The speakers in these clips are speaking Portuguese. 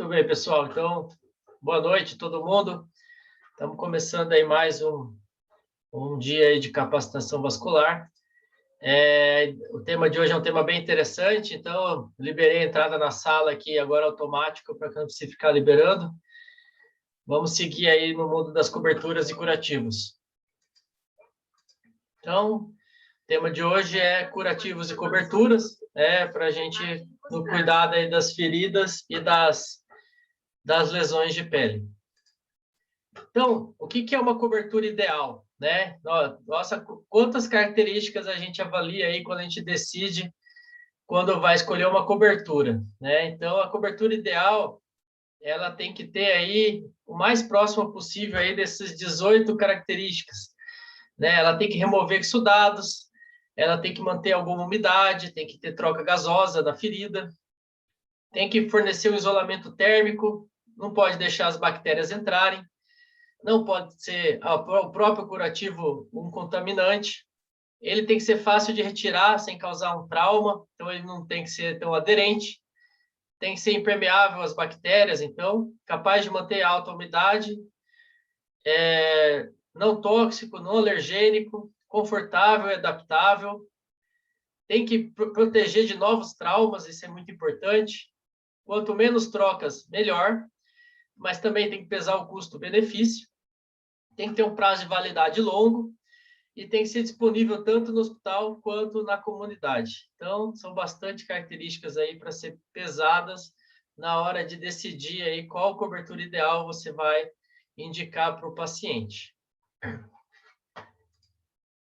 Tudo bem, pessoal? Então, boa noite todo mundo. Estamos começando aí mais um dia aí de capacitação vascular. O tema de hoje é um tema bem interessante, então liberei a entrada na sala aqui agora automático para que não precise ficar liberando. Vamos seguir aí no mundo das coberturas e curativos. Então, o tema de hoje é curativos e coberturas, para a gente no cuidado aí das feridas e das lesões de pele. Então, o que é uma cobertura ideal, né? Nossa, quantas características a gente avalia aí quando a gente decide quando vai escolher uma cobertura, né? Então, a cobertura ideal, ela tem que ter aí o mais próximo possível aí dessas 18 características, né? Ela tem que remover exudados, ela tem que manter alguma umidade, tem que ter troca gasosa da ferida, tem que fornecer um isolamento térmico, não pode deixar as bactérias entrarem, não pode ser o próprio curativo um contaminante, ele tem que ser fácil de retirar sem causar um trauma, então ele não tem que ser tão aderente, tem que ser impermeável às bactérias, então capaz de manter alta umidade, não tóxico, não alergênico, confortável e adaptável, tem que proteger de novos traumas, isso é muito importante, quanto menos trocas, melhor, mas também tem que pesar o custo-benefício, tem que ter um prazo de validade longo e tem que ser disponível tanto no hospital quanto na comunidade. Então, são bastante características aí para ser pesadas na hora de decidir aí qual cobertura ideal você vai indicar para o paciente.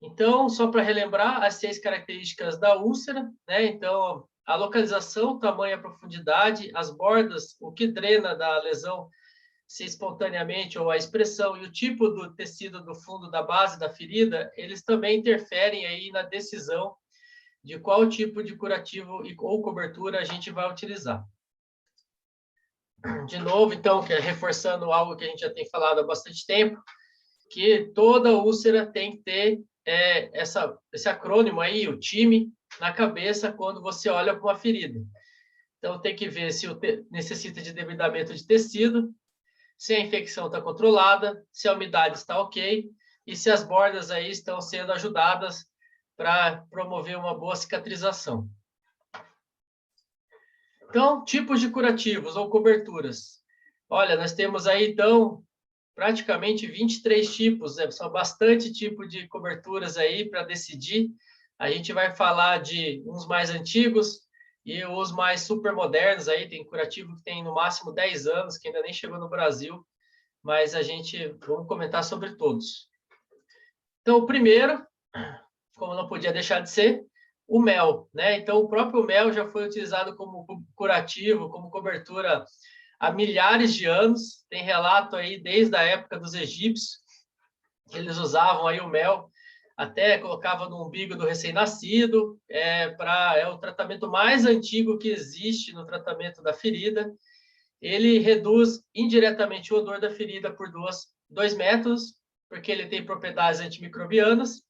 Então, só para relembrar as 6 características da úlcera, né? Então, a localização, tamanho, a profundidade, as bordas, o que drena da lesão, se espontaneamente ou a expressão e o tipo do tecido do fundo da base da ferida, eles também interferem aí na decisão de qual tipo de curativo ou cobertura a gente vai utilizar. De novo, então, reforçando algo que a gente já tem falado há bastante tempo, que toda úlcera tem que ter esse acrônimo aí, o TIME, na cabeça quando você olha para uma ferida. Então, tem que ver se necessita de debridamento de tecido, se a infecção está controlada, se a umidade está ok e se as bordas aí estão sendo ajudadas para promover uma boa cicatrização. Então, tipos de curativos ou coberturas. Olha, nós temos aí, então, praticamente 23 tipos, são bastante tipos de coberturas aí para decidir. A gente vai falar de uns mais antigos e os mais super modernos aí, tem curativo que tem no máximo 10 anos, que ainda nem chegou no Brasil, mas vamos comentar sobre todos. Então, o primeiro, como não podia deixar de ser, o mel, né? Então, o próprio mel já foi utilizado como curativo, como cobertura há milhares de anos. Tem relato aí desde a época dos egípcios, que eles usavam aí o mel, até colocava no umbigo do recém-nascido, é o tratamento mais antigo que existe no tratamento da ferida. Ele reduz indiretamente o odor da ferida por 2 métodos, porque ele tem propriedades antimicrobianas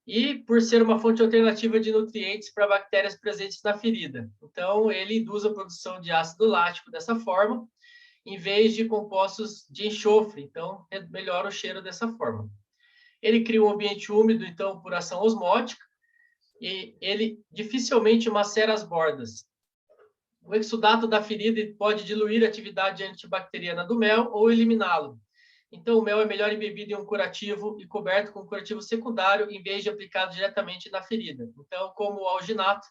e por ser uma fonte alternativa de nutrientes para bactérias presentes na ferida. Então, ele induz a produção de ácido lático dessa forma, em vez de compostos de enxofre. Então, melhora o cheiro dessa forma. Ele cria um ambiente úmido, então, por ação osmótica, e ele dificilmente macera as bordas. O exudato da ferida pode diluir a atividade antibacteriana do mel ou eliminá-lo. Então, o mel é melhor embebido em um curativo e coberto com um curativo secundário, em vez de aplicado diretamente na ferida. Então, como o alginato,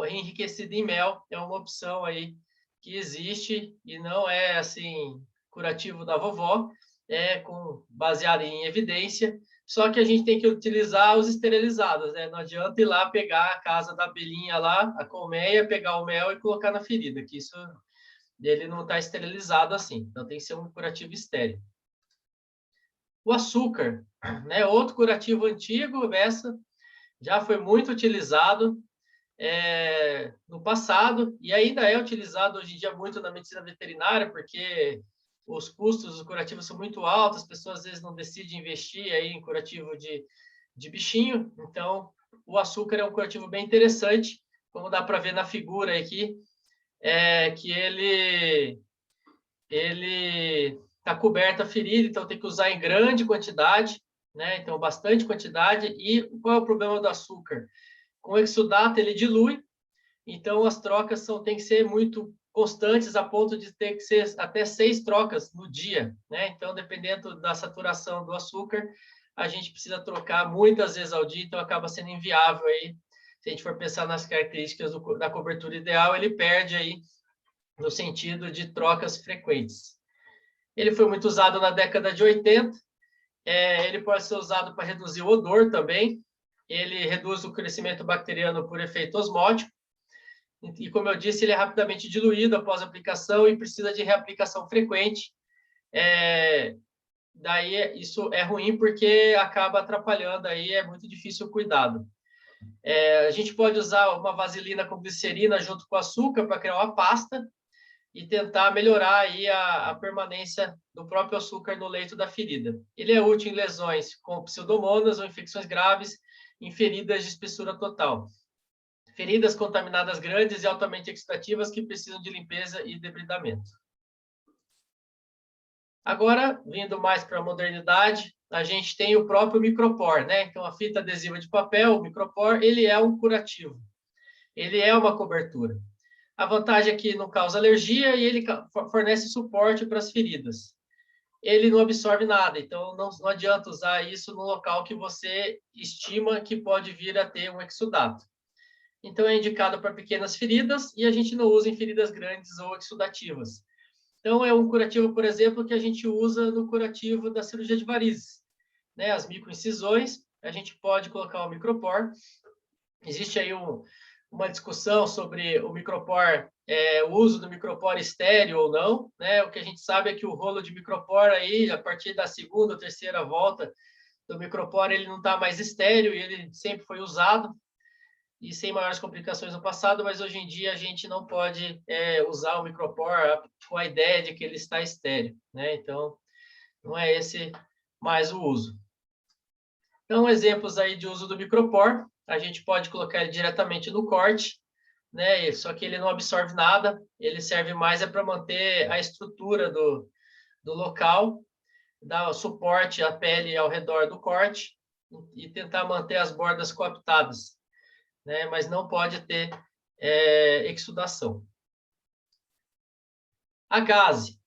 enriquecido em mel, é uma opção aí que existe e não é, assim, curativo da vovó, baseado em evidência, só que a gente tem que utilizar os esterilizados, né? Não adianta ir lá pegar a casa da abelhinha lá, a colmeia, pegar o mel e colocar na ferida, que isso ele não está esterilizado assim. Então tem que ser um curativo estéril. O açúcar, né? Outro curativo antigo, essa já foi muito utilizado no passado e ainda é utilizado hoje em dia muito na medicina veterinária, porque os custos dos curativos são muito altos, as pessoas às vezes não decidem investir aí em curativo de bichinho, então o açúcar é um curativo bem interessante, como dá para ver na figura aqui, que ele ele está coberta a ferida, então tem que usar em grande quantidade, né? Então, bastante quantidade. E qual é o problema do açúcar? Com o exudato, ele dilui, então as trocas têm que ser muito constantes, a ponto de ter que ser até 6 trocas no dia, né? Então, dependendo da saturação do açúcar, a gente precisa trocar muitas vezes ao dia, então acaba sendo inviável aí. Se a gente for pensar nas características da cobertura ideal, ele perde aí no sentido de trocas frequentes. Ele foi muito usado na década de 80, ele pode ser usado para reduzir o odor também, ele reduz o crescimento bacteriano por efeito osmótico, e como eu disse, ele é rapidamente diluído após a aplicação e precisa de reaplicação frequente. Daí isso é ruim porque acaba atrapalhando, aí é muito difícil o cuidado. A gente pode usar uma vaselina com glicerina junto com açúcar para criar uma pasta e tentar melhorar aí a permanência do próprio açúcar no leito da ferida. Ele é útil em lesões com pseudomonas ou infecções graves em feridas de espessura total. Feridas contaminadas grandes e altamente extrativas que precisam de limpeza e debridamento. Agora, vindo mais para a modernidade, a gente tem o próprio micropor, né? Então, a fita adesiva de papel, o micropor, ele é um curativo. Ele é uma cobertura. A vantagem é que não causa alergia e ele fornece suporte para as feridas. Ele não absorve nada, então não adianta usar isso no local que você estima que pode vir a ter um exudato. Então, é indicado para pequenas feridas e a gente não usa em feridas grandes ou exudativas. Então, é um curativo, por exemplo, que a gente usa no curativo da cirurgia de varizes, né? As microincisões, a gente pode colocar o micropor. Existe aí uma discussão sobre o micropor, o uso do micropor estéreo ou não, né? O que a gente sabe é que o rolo de micropor aí, a partir da segunda ou terceira volta do micropor, ele não está mais estéreo e ele sempre foi usado e sem maiores complicações no passado, mas hoje em dia a gente não pode usar o micropor com a ideia de que ele está estéreo, né? Então, não é esse mais o uso. Então, exemplos aí de uso do micropor, a gente pode colocar ele diretamente no corte, né? Só que ele não absorve nada, ele serve mais para manter a estrutura do local, dar suporte à pele ao redor do corte e tentar manter as bordas coaptadas, né? Mas não pode ter exudação. A gaze.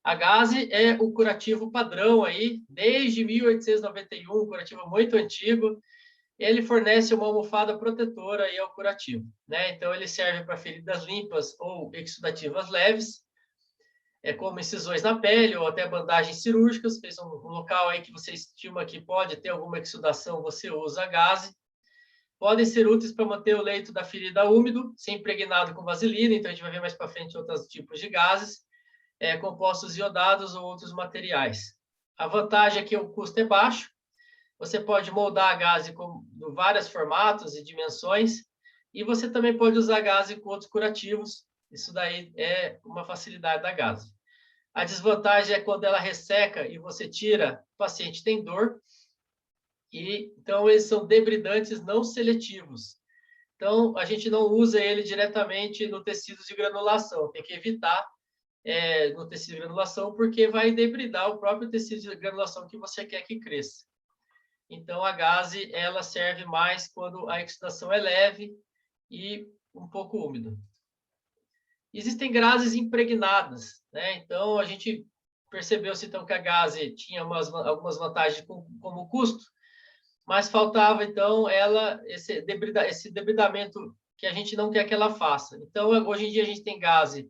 A gaze é o curativo padrão aí, desde 1891, um curativo muito antigo. Ele fornece uma almofada protetora aí ao curativo, né? Então, ele serve para feridas limpas ou exudativas leves, como incisões na pele ou até bandagens cirúrgicas. Fez um local aí que você estima que pode ter alguma exudação, você usa a gaze. Podem ser úteis para manter o leito da ferida úmido, sem impregnado com vaselina, então a gente vai ver mais para frente outros tipos de gases, compostos iodados ou outros materiais. A vantagem é que o custo é baixo, você pode moldar a gaze com vários formatos e dimensões, e você também pode usar a gaze com outros curativos, isso daí é uma facilidade da gaze. A desvantagem é quando ela resseca e você tira, o paciente tem dor, e então eles são debridantes não seletivos. Então, a gente não usa ele diretamente no tecido de granulação, tem que evitar no tecido de granulação, porque vai debridar o próprio tecido de granulação que você quer que cresça. Então, a gaze, ela serve mais quando a exudação é leve e um pouco úmida. Existem gases impregnadas, né? Então, a gente percebeu-se então que a gaze tinha algumas vantagens como custo, mas faltava, então, esse debridamento que a gente não quer que ela faça. Então, hoje em dia, a gente tem gaze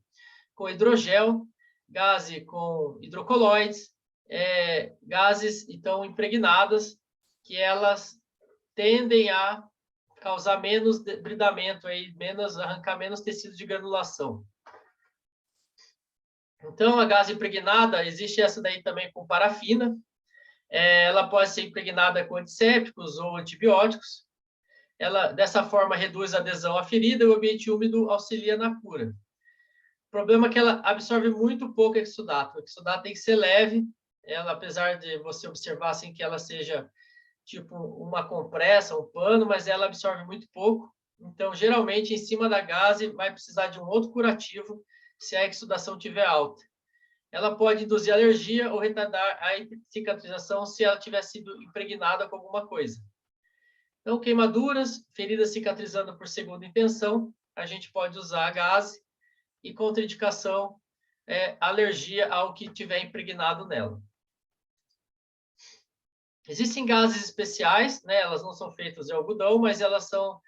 com hidrogel, gaze com hidrocoloides, gases, então, impregnadas, que elas tendem a causar menos debridamento, arrancar menos tecido de granulação. Então, a gase impregnada, existe essa daí também com parafina, ela pode ser impregnada com antissépticos ou antibióticos. Ela, dessa forma, reduz a adesão à ferida e o ambiente úmido auxilia na cura. O problema é que ela absorve muito pouco exudato. O exudato tem que ser leve, ela, apesar de você observar assim, que ela seja tipo uma compressa, um pano, mas ela absorve muito pouco. Então, geralmente, em cima da gaze, vai precisar de um outro curativo se a exudação estiver alta. ela pode induzir alergia ou retardar a cicatrização se ela tiver sido impregnada com alguma coisa. Então, queimaduras, feridas cicatrizando por segunda intenção, a gente pode usar gase, e contraindicação alergia ao que tiver impregnado nela. Existem gases especiais, né? Elas não são feitas de algodão, mas elas são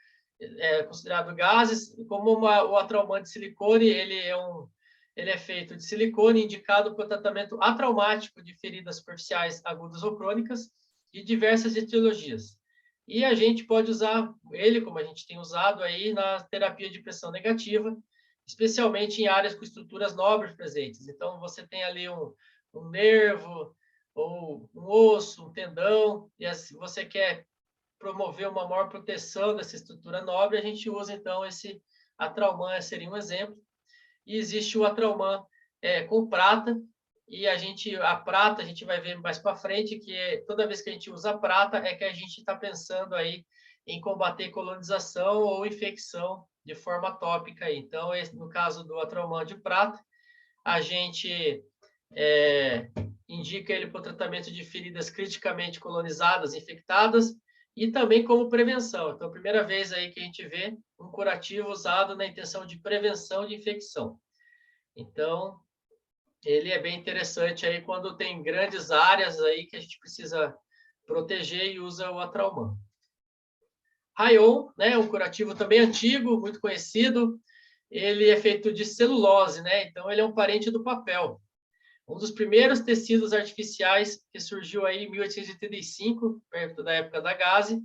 consideradas gases, como o atraumante de silicone, ele é feito de silicone, indicado para o tratamento atraumático de feridas superficiais agudas ou crônicas de diversas etiologias. E a gente pode usar ele, como a gente tem usado aí, na terapia de pressão negativa, especialmente em áreas com estruturas nobres presentes. Então, você tem ali um nervo, ou um osso, um tendão, e se você quer promover uma maior proteção dessa estrutura nobre, a gente usa, então, esse Atrauman, seria um exemplo. E existe o Atrauman com prata, e a prata, a gente vai ver mais para frente, que toda vez que a gente usa prata, é que a gente está pensando aí em combater colonização ou infecção de forma tópica. Então, no caso do Atrauman de prata, a gente indica ele para o tratamento de feridas criticamente colonizadas, infectadas, e também como prevenção. Então, a primeira vez aí que a gente vê um curativo usado na intenção de prevenção de infecção. Então, ele é bem interessante aí quando tem grandes áreas aí que a gente precisa proteger e usa o Atrauman. Rayon, né, um curativo também antigo, muito conhecido. Ele é feito de celulose, né? Então, ele é um parente do papel. Um dos primeiros tecidos artificiais que surgiu aí em 1885, perto da época da Gaze,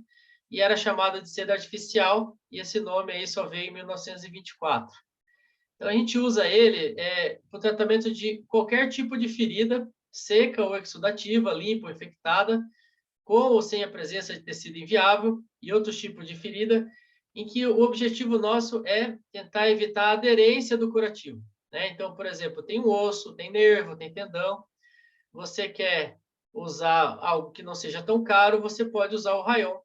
e era chamado de seda artificial, e esse nome aí só veio em 1924. Então, a gente usa ele para o tratamento de qualquer tipo de ferida, seca ou exudativa, limpa ou infectada, com ou sem a presença de tecido inviável, e outros tipos de ferida, em que o objetivo nosso é tentar evitar a aderência do curativo. Então, por exemplo, tem um osso, tem nervo, tem tendão. Você quer usar algo que não seja tão caro, você pode usar o rayon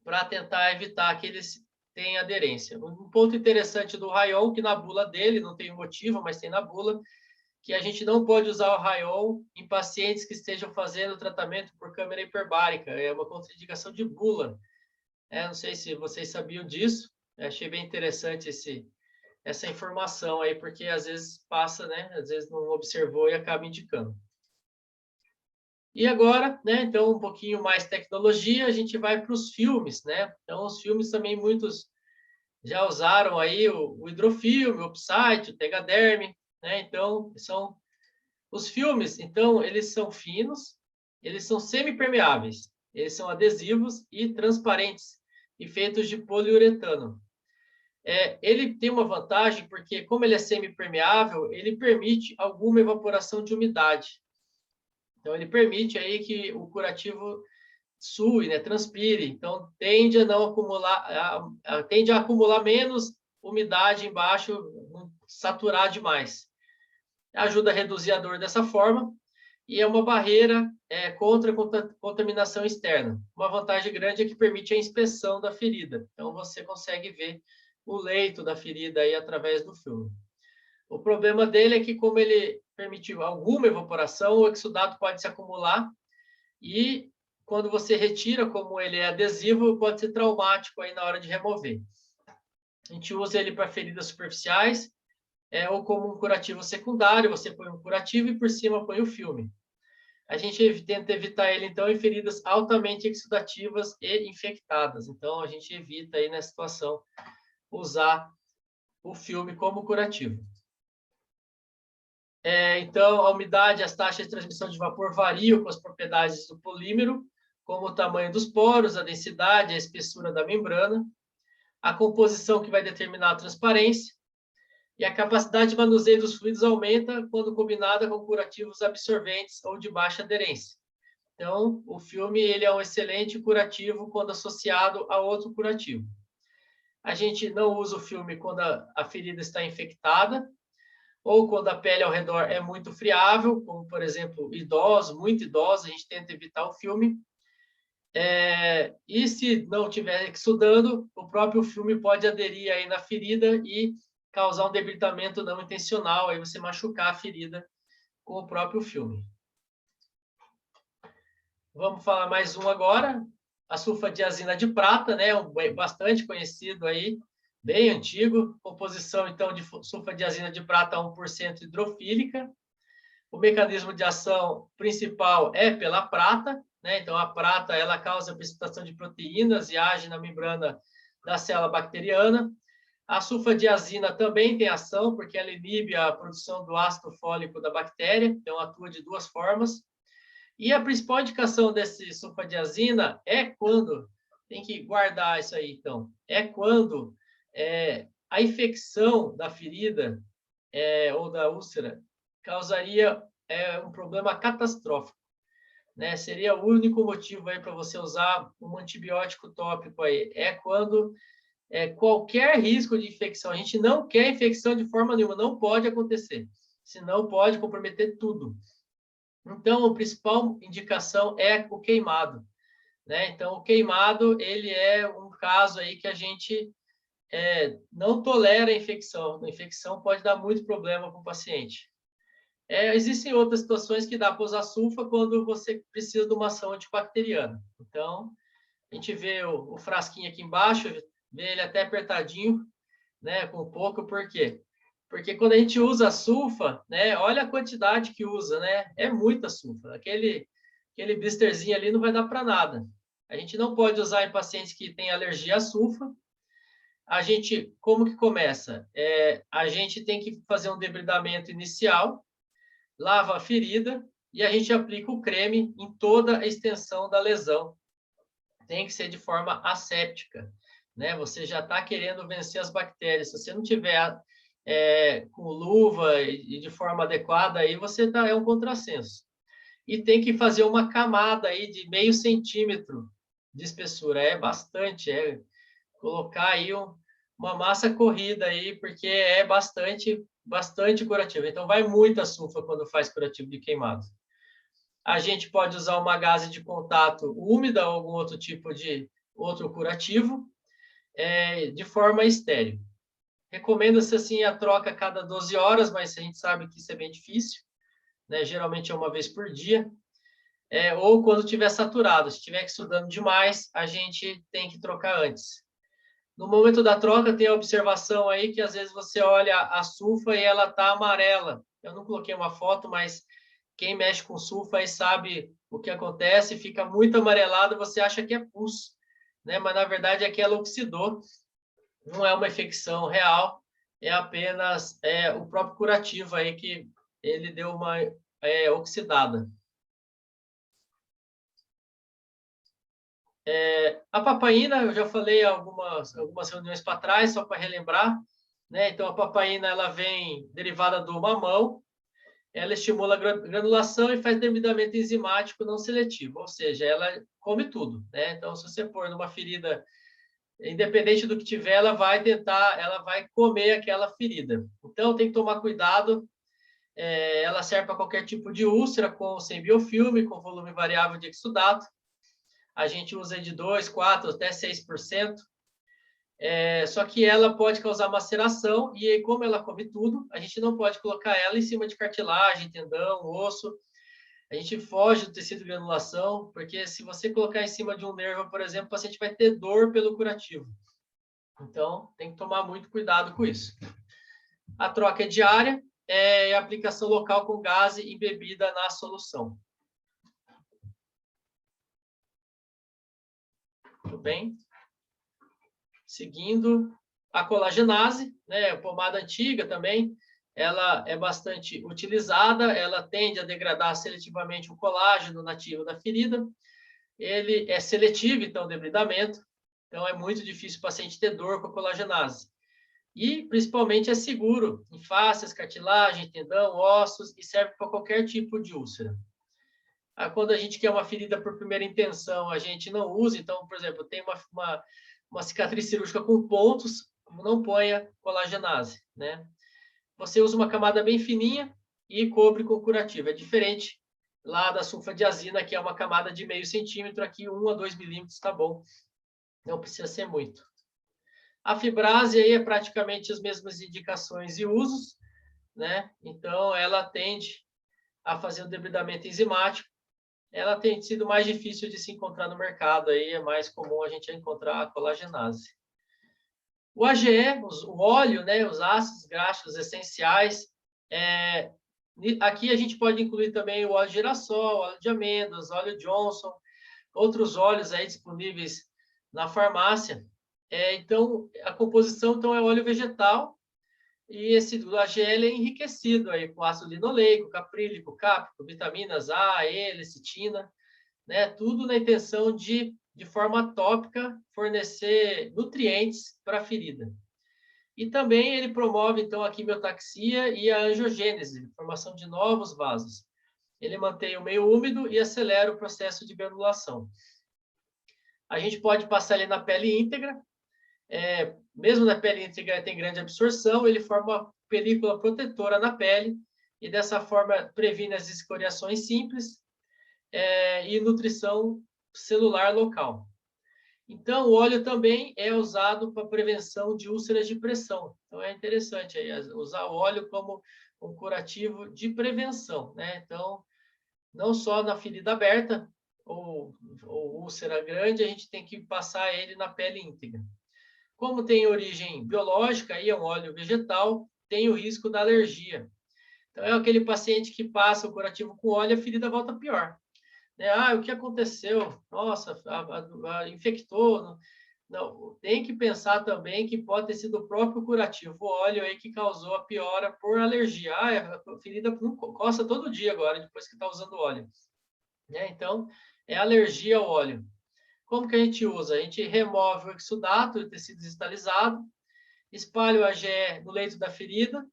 para tentar evitar que eles tenham aderência. Um ponto interessante do rayon, que na bula dele, não tem motivo, mas tem na bula, que a gente não pode usar o rayon em pacientes que estejam fazendo tratamento por câmara hiperbárica. É uma contraindicação de bula. Não sei se vocês sabiam disso. Achei bem interessante essa informação aí, porque às vezes passa, né? Às vezes não observou e acaba indicando. E agora, né? Então, um pouquinho mais tecnologia, a gente vai para os filmes, né? Então, os filmes também muitos já usaram aí o hidrofilme, o Opsite, o Tegaderm, né? Então, são os filmes, então, eles são finos, eles são semipermeáveis, eles são adesivos e transparentes e feitos de poliuretano. Ele tem uma vantagem porque, como ele é semipermeável, ele permite alguma evaporação de umidade. Então, ele permite aí que o curativo sue, né, transpire. Então, tende a não acumular, tende a acumular menos umidade embaixo, não saturar demais. Ajuda a reduzir a dor dessa forma e é uma barreira contra a contaminação externa. Uma vantagem grande é que permite a inspeção da ferida. Então, você consegue ver o leito da ferida aí através do filme. O problema dele é que, como ele permitiu alguma evaporação, o exudato pode se acumular e, quando você retira, como ele é adesivo, pode ser traumático aí na hora de remover. A gente usa ele para feridas superficiais ou como um curativo secundário, você põe um curativo e por cima põe o filme. A gente tenta evitar ele, então, em feridas altamente exudativas e infectadas. Então, a gente evita aí, nessa situação, usar o filme como curativo. Então, a umidade e as taxas de transmissão de vapor variam com as propriedades do polímero, como o tamanho dos poros, a densidade, a espessura da membrana, a composição que vai determinar a transparência, e a capacidade de manuseio dos fluidos aumenta quando combinada com curativos absorventes ou de baixa aderência. Então, o filme ele é um excelente curativo quando associado a outro curativo. A gente não usa o filme quando a ferida está infectada, ou quando a pele ao redor é muito friável, como, por exemplo, idosos, muito idosos, a gente tenta evitar o filme. E se não estiver exudando, o próprio filme pode aderir aí na ferida e causar um debilitamento não intencional, aí você machucar a ferida com o próprio filme. Vamos falar mais um agora, a sulfadiazina de prata, né? Bastante conhecido aí, bem antigo, composição então de sulfadiazina de prata 1% hidrofílica. O mecanismo de ação principal é pela prata, né? Então a prata ela causa a precipitação de proteínas e age na membrana da célula bacteriana. A sulfadiazina também tem ação, porque ela inibe a produção do ácido fólico da bactéria, então atua de duas formas. E a principal indicação desse sulfadiazina é quando, tem que guardar isso aí, então, é quando a infecção da ferida ou da úlcera causaria um problema catastrófico, né? Seria o único motivo aí para você usar um antibiótico tópico aí. É quando qualquer risco de infecção, a gente não quer infecção de forma nenhuma, não pode acontecer, senão pode comprometer tudo. Então, a principal indicação é o queimado, né? Então, o queimado, ele é um caso aí que a gente não tolera a infecção. A infecção pode dar muito problema para o paciente. Existem outras situações que dá para usar sulfa quando você precisa de uma ação antibacteriana. Então, a gente vê o frasquinho aqui embaixo, vê ele até apertadinho, né? Com pouco, por quê? Porque quando a gente usa sulfa, né? Olha a quantidade que usa, né? É muita sulfa. Aquele blisterzinho ali não vai dar para nada. A gente não pode usar em pacientes que têm alergia à sulfa. A gente, como que começa? A gente tem que fazer um debridamento inicial, lava a ferida e a gente aplica o creme em toda a extensão da lesão. Tem que ser de forma asséptica, né? Você já está querendo vencer as bactérias. Se você não tiver com luva e de forma adequada, aí você é um contrassenso. E tem que fazer uma camada aí de 0,5 centímetro de espessura. É bastante, colocar aí uma massa corrida aí, porque é bastante curativo. Então, vai muita sulfa quando faz curativo de queimado. A gente pode usar uma gaze de contato úmida ou algum outro tipo de outro curativo de forma estéril. Recomenda-se assim a troca a cada 12 horas, mas a gente sabe que isso é bem difícil, né? Geralmente é uma vez por dia, ou quando estiver saturado. Se estiver estudando demais, a gente tem que trocar antes. No momento da troca, tem a observação aí que às vezes você olha a sulfa e ela está amarela. Eu não coloquei uma foto, mas quem mexe com sulfa aí sabe o que acontece, fica muito amarelado, você acha que é pus, né? Mas na verdade é que ela oxidou. Não é uma infecção real, é apenas o próprio curativo aí que ele deu uma oxidada. A papaína, eu já falei algumas reuniões para trás, só para relembrar, né? Então, a papaína ela vem derivada do mamão, ela estimula a granulação e faz debridamento enzimático não seletivo, ou seja, ela come tudo, né? Então, se você pôr numa ferida, independente do que tiver, ela vai comer aquela ferida. Então, tem que tomar cuidado. Ela serve para qualquer tipo de úlcera, com ou sem biofilme, com volume variável de exudato. A gente usa de 2, 4, até 6%. Só que ela pode causar maceração, e aí, como ela come tudo, a gente não pode colocar ela em cima de cartilagem, tendão, osso. A gente foge do tecido de granulação, porque se você colocar em cima de um nervo, por exemplo, o paciente vai ter dor pelo curativo. Então, tem que tomar muito cuidado com isso. A troca é diária, a aplicação local com gase embebida na solução. Tudo bem? Seguindo, a colagenase, né, a pomada antiga também, ela é bastante utilizada, ela tende a degradar seletivamente o colágeno nativo da ferida. Ele é seletivo, então, o debridamento. Então, é muito difícil o paciente ter dor com a colagenase. E, principalmente, é seguro em fáscias, cartilagem, tendão, ossos, e serve para qualquer tipo de úlcera. Quando a gente quer uma ferida por primeira intenção, a gente não usa. Então, por exemplo, tem uma cicatriz cirúrgica com pontos, não ponha colagenase, né? Você usa uma camada bem fininha e cobre com curativo. É diferente lá da sulfadiazina, que é uma camada de 0,5 centímetro, aqui 1 a 2 milímetros, está bom. Não precisa ser muito. A fibrase aí é praticamente as mesmas indicações e usos, né? Então, ela tende a fazer o debridamento enzimático, ela tem sido mais difícil de se encontrar no mercado, aí é mais comum a gente encontrar a colagenase. O AGE, o óleo, né, os ácidos graxos essenciais, aqui a gente pode incluir também o óleo de girassol, óleo de amêndoas, óleo Johnson, outros óleos aí disponíveis na farmácia. Então, a composição então, é óleo vegetal, e esse do AGL é enriquecido aí com ácido linoleico, caprílico, cáprico, vitaminas A, E, lecitina, né? Tudo na intenção de forma tópica, fornecer nutrientes para a ferida. E também ele promove, então, a quimiotaxia e a angiogênese, formação de novos vasos. Ele mantém o meio úmido e acelera o processo de granulação. A gente pode passar ele na pele íntegra, mesmo na pele íntegra tem grande absorção, ele forma uma película protetora na pele e dessa forma previne as escoriações simples e nutrição celular local. Então, o óleo também é usado para prevenção de úlceras de pressão. Então, é interessante aí, usar o óleo como um curativo de prevenção, né? Então, não só na ferida aberta ou úlcera grande, a gente tem que passar ele na pele íntegra. Como tem origem biológica, aí é um óleo vegetal, tem o risco da alergia. Então, é aquele paciente que passa o curativo com óleo, a ferida volta pior. O que aconteceu? Nossa, infectou. Não, tem que pensar também que pode ter sido o próprio curativo, o óleo aí que causou a piora por alergia. A ferida não coça todo dia agora, depois que está usando óleo. Então, é alergia ao óleo. Como que a gente usa? A gente remove o exudato, o tecido cristalizado, espalha o AGE no leito da ferida,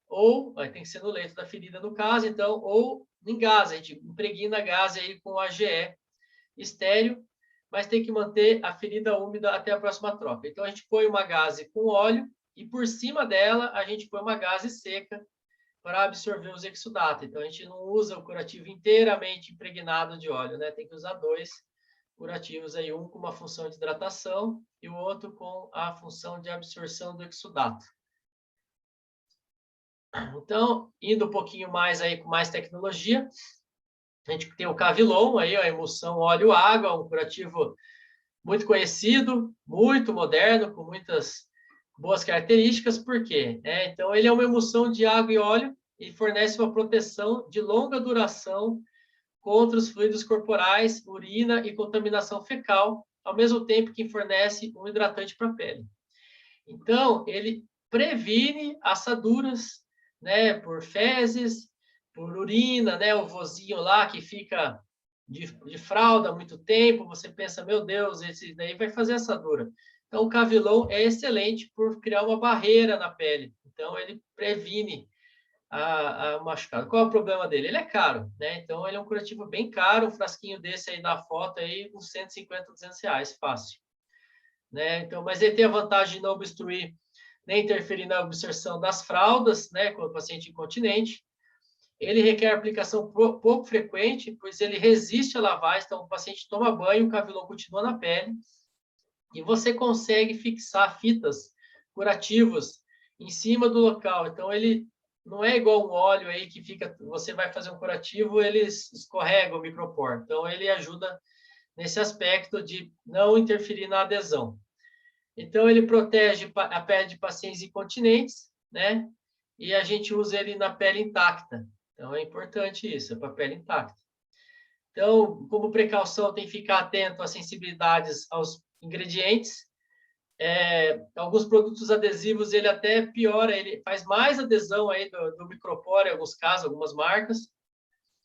ou tem que ser no leito da ferida no caso, então, ou em gás, a gente impregna gás aí com AGE estéreo, mas tem que manter a ferida úmida até a próxima troca. Então, a gente põe uma gaze com óleo e por cima dela a gente põe uma gaze seca para absorver os exudatos. Então, a gente não usa o curativo inteiramente impregnado de óleo, né? Tem que usar 2 curativos aí, um com uma função de hidratação e o outro com a função de absorção do exudato. Então, indo um pouquinho mais aí com mais tecnologia, a gente tem o Cavilon, aí, a emulsão óleo-água, um curativo muito conhecido, muito moderno, com muitas boas características. Por quê? Então, ele é uma emulsão de água e óleo e fornece uma proteção de longa duração contra os fluidos corporais, urina e contaminação fecal, ao mesmo tempo que fornece um hidratante para a pele. Então, ele previne assaduras, né, por fezes, por urina, né, o vozinho lá que fica de fralda há muito tempo, você pensa, meu Deus, esse daí vai fazer assadura. Então, o Cavilon é excelente por criar uma barreira na pele. Então, ele previne a machucado. Qual é o problema dele? Ele é caro, né? Então, ele é um curativo bem caro, um frasquinho desse aí da foto aí, uns 150, 200 reais, fácil. Né? Então, mas ele tem a vantagem de não obstruir, nem interferir na absorção das fraldas, né? Com o paciente incontinente. Ele requer aplicação pouco frequente, pois ele resiste à lavagem, então o paciente toma banho, o Cavilon continua na pele, e você consegue fixar fitas curativas em cima do local. Então, ele não é igual um óleo aí que fica, você vai fazer um curativo, ele escorrega o micropor. Então, ele ajuda nesse aspecto de não interferir na adesão. Então, ele protege a pele de pacientes incontinentes, né? E a gente usa ele na pele intacta. Então, é importante isso, é para a pele intacta. Então, como precaução, tem que ficar atento às sensibilidades aos ingredientes. Alguns produtos adesivos, ele até piora, ele faz mais adesão aí do microporo, em alguns casos, algumas marcas.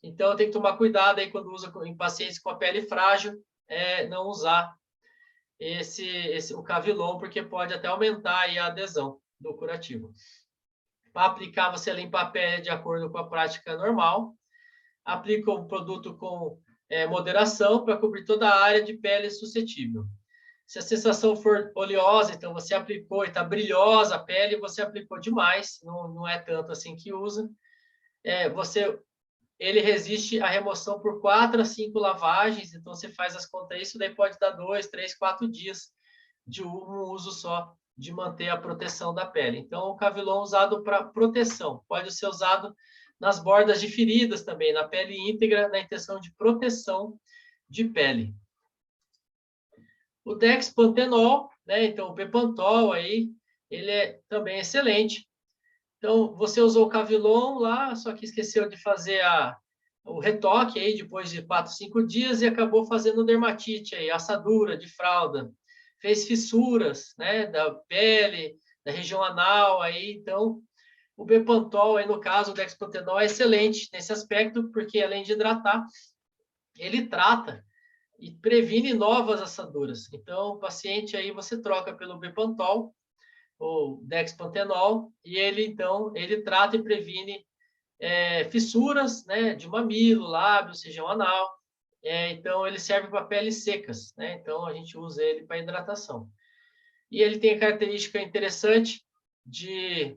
Então, tem que tomar cuidado aí quando usa em pacientes com a pele frágil, não usar o Cavilon, porque pode até aumentar aí a adesão do curativo. Para aplicar, você limpa a pele de acordo com a prática normal. Aplica o produto com moderação para cobrir toda a área de pele suscetível. Se a sensação for oleosa, então você aplicou e está brilhosa a pele, você aplicou demais, não é tanto assim que usa. Ele resiste à remoção por 4 a 5 lavagens, então você faz as contas, isso daí pode dar 2, 3, 4 dias de um uso só, de manter a proteção da pele. Então, o Cavilon usado para proteção, pode ser usado nas bordas de feridas também, na pele íntegra, na intenção de proteção de pele. O dexpantenol, né? Então, o Bepantol aí, ele é também excelente. Então, você usou o Cavilon lá, só que esqueceu de fazer o retoque aí depois de 4, 5 dias e acabou fazendo dermatite aí, assadura de fralda. Fez fissuras, né, da pele, da região anal aí, então o Bepantol aí no caso, o dexpantenol é excelente nesse aspecto, porque além de hidratar, ele trata e previne novas assaduras. Então, o paciente aí você troca pelo Bepantol ou dexpantenol, e ele, então, ele trata e previne fissuras, né, de mamilo, lábio, região anal. Então, ele serve para peles secas, né? Então, a gente usa ele para hidratação. E ele tem a característica interessante de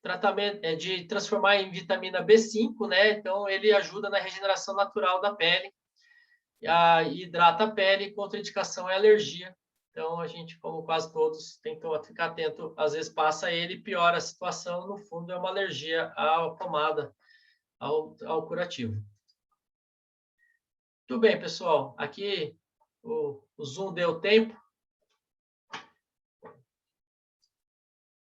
tratamento, de transformar em vitamina B5, né? Então, ele ajuda na regeneração natural da pele, hidrata a pele, contraindicação é alergia. Então, a gente, como quase todos, tem que ficar atento. Às vezes passa ele e piora a situação. No fundo, é uma alergia à pomada, ao curativo. Tudo bem, pessoal. Aqui o Zoom deu tempo.